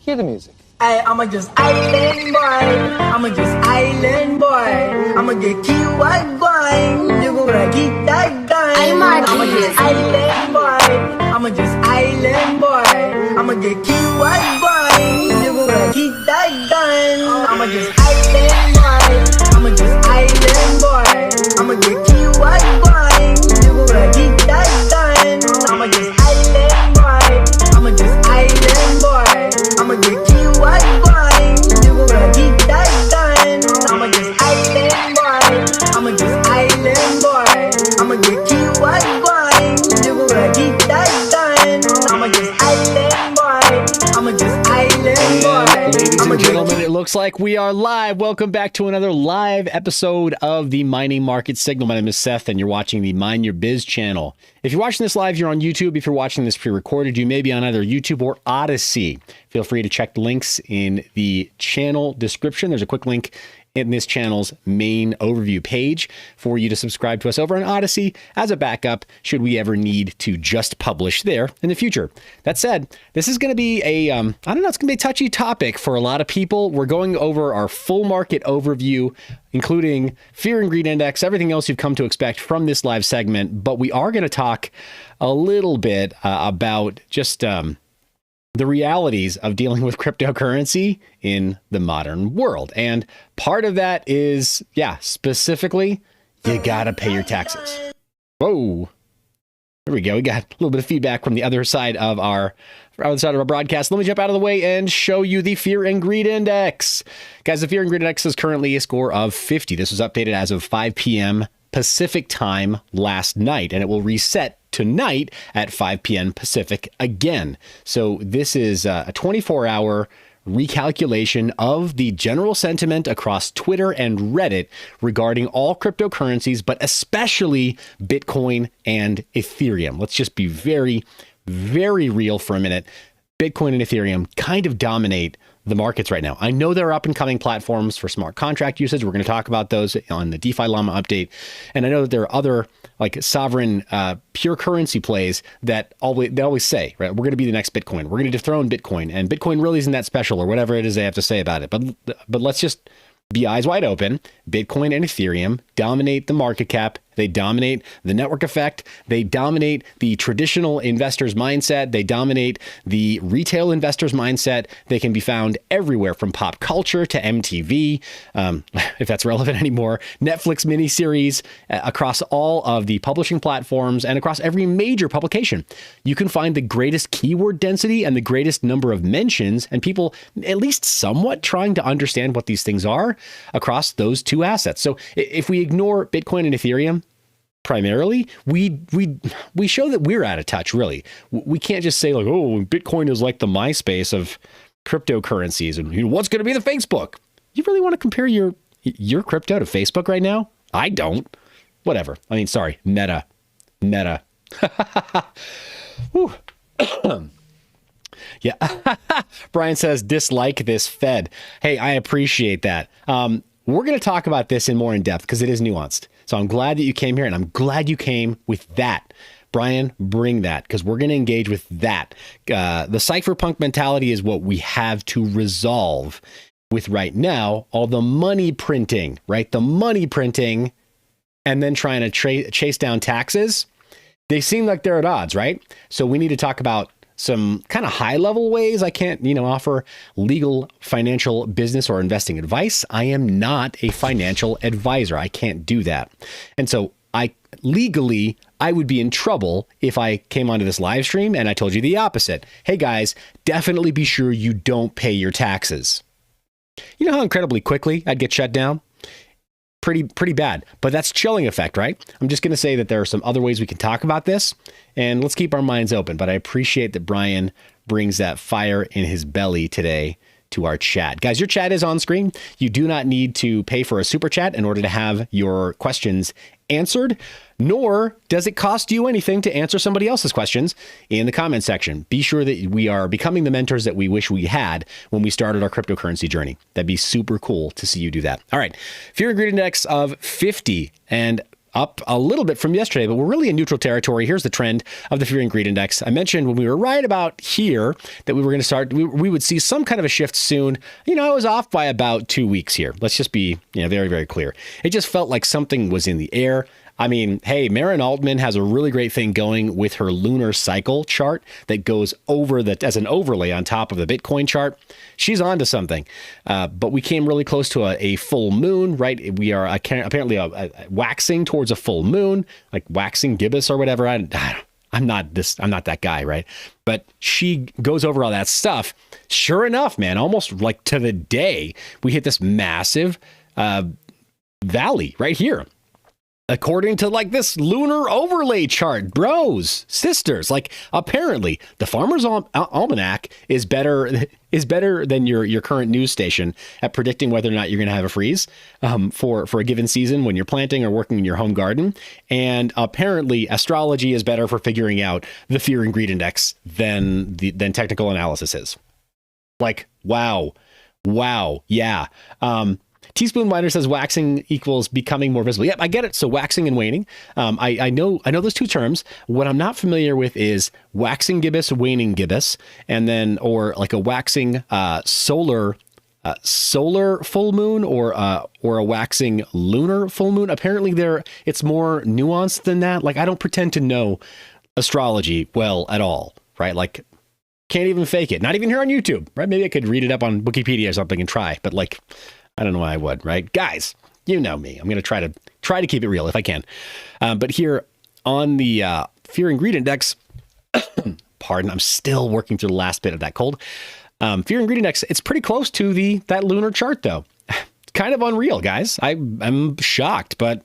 Cue the music. I'm just island boy. I'm just island boy. I'ma get cute white boy. You gonna keep that gun. I'm just island boy. I'm just island boy. I'ma get cute white boy. You gonna keep that gun. I'm just island boy. I'm just island boy. I'ma get cute white boy. You gonna keep that gun. I'm just island boy. I'm just island boy. I'ma get cute white boy. You gonna keep that gun. I'm just island boy. I'm just island boy. I'ma get cute white boy. You gonna keep that gun. I'm just island boy. I'm just island boy. Ladies and gentlemen, it looks like we are live. Welcome back to another live episode of the Mining Market Signal. My name is Seth, and you're watching the Mine Your Biz channel. If you're watching this live, you're on YouTube. If you're watching this pre-recorded, you may be on either YouTube or Odyssey. Feel free to check the links in the channel description. There's a quick link in this channel's main overview page for you to subscribe to us over on Odyssey as a backup should we ever need to just publish there in the future. That said, this is going to be a, I don't know, it's going to be a touchy topic for a lot of people. We're going over our full market overview, including fear and greed index, everything else you've come to expect from this live segment. But we are going to talk a little bit about just the realities of dealing with cryptocurrency in the modern world. And part of that is, specifically, you gotta pay your taxes. Whoa. There we go. We got a little bit of feedback from the other side of our broadcast. Let me jump out of the way and show you the Fear and Greed Index. Guys, the Fear and Greed Index is currently a score of 50. This was updated as of 5 p.m. Pacific time last night, and it will reset tonight at 5 p.m. Pacific again. So this is a 24-hour recalculation of the general sentiment across Twitter and Reddit regarding all cryptocurrencies, but especially Bitcoin and Ethereum. Let's just be very, very real for a minute. Bitcoin and Ethereum kind of dominate the markets right now. I know there are up and coming platforms for smart contract usage. We're going to talk about those on the DeFi Llama update. And I know that there are other like sovereign pure currency plays that they always say, right, we're going to be the next Bitcoin. We're going to dethrone Bitcoin, and Bitcoin really isn't that special, or whatever it is they have to say about it. But let's just be eyes wide open. Bitcoin and Ethereum dominate the market cap. They dominate the network effect. They dominate the traditional investor's mindset. They dominate the retail investor's mindset. They can be found everywhere from pop culture to MTV, if that's relevant anymore, Netflix miniseries, across all of the publishing platforms and across every major publication. You can find the greatest keyword density and the greatest number of mentions and people at least somewhat trying to understand what these things are across those two assets. So if we ignore Bitcoin and Ethereum, primarily, we show that we're out of touch, really. We can't just say like, oh, Bitcoin is like the MySpace of cryptocurrencies and what's going to be the Facebook. You really want to compare your crypto to Facebook right now? I don't. Whatever. I mean, sorry, Meta. Whew. Yeah. Brian says, dislike this Fed. Hey, I appreciate that. We're going to talk about this in more in depth because it is nuanced. So I'm glad that you came here, and I'm glad you came with that. Brian, bring that, because we're going to engage with that. The cypherpunk mentality is what we have to resolve with right now. All the money printing, right? The money printing and then trying to chase down taxes. They seem like they're at odds, right? So we need to talk about some kind of high level ways. I can't, offer legal financial business or investing advice. I am not a financial advisor. I can't do that. And so I would be in trouble if I came onto this live stream and I told you the opposite. Hey guys, definitely be sure you don't pay your taxes. You know how incredibly quickly I'd get shut down? Pretty bad, but that's chilling effect, right? I'm just going to say that there are some other ways we can talk about this, and let's keep our minds open. But I appreciate that Brian brings that fire in his belly today to our chat. Guys, your chat is on screen. You do not need to pay for a super chat in order to have your questions answered, nor does it cost you anything to answer somebody else's questions in the comment section. Be sure that we are becoming the mentors that we wish we had when we started our cryptocurrency journey. That'd be super cool to see you do that. All right. Fear and Greed Index of 50. And up a little bit from yesterday, but we're really in neutral territory. Here's the trend of the fear and greed index. I mentioned when we were right about here that we were going to start, we would see some kind of a shift soon. You know, I was off by about 2 weeks here. Let's just be, very, very clear. It just felt like something was in the air. I mean, hey, Marin Altman has a really great thing going with her lunar cycle chart that goes over as an overlay on top of the Bitcoin chart. She's onto something. But we came really close to a full moon, right? We are apparently waxing towards a full moon, like waxing gibbous or whatever. I'm not that guy, right? But she goes over all that stuff. Sure enough, man, almost like to the day, we hit this massive valley right here. According to like this lunar overlay chart, bros, sisters, like apparently the Farmer's Almanac is better than your current news station at predicting whether or not you're going to have a freeze for a given season when you're planting or working in your home garden. And apparently astrology is better for figuring out the fear and greed index than technical analysis is. Like, wow, yeah. Teaspoon Miner says waxing equals becoming more visible. Yep, I get it. So waxing and waning. I know those two terms. What I'm not familiar with is waxing gibbous, waning gibbous, and then or like a waxing solar full moon or a waxing lunar full moon. Apparently it's more nuanced than that. Like I don't pretend to know astrology well at all, right? Like can't even fake it. Not even here on YouTube, right? Maybe I could read it up on Wikipedia or something and try, but like I don't know why I would, right? Guys, you know me. I'm going to try to keep it real if I can. But here on the fear and greed index, pardon, I'm still working through the last bit of that cold. Fear and greed index, it's pretty close to that lunar chart, though. Kind of unreal, guys. I'm shocked, but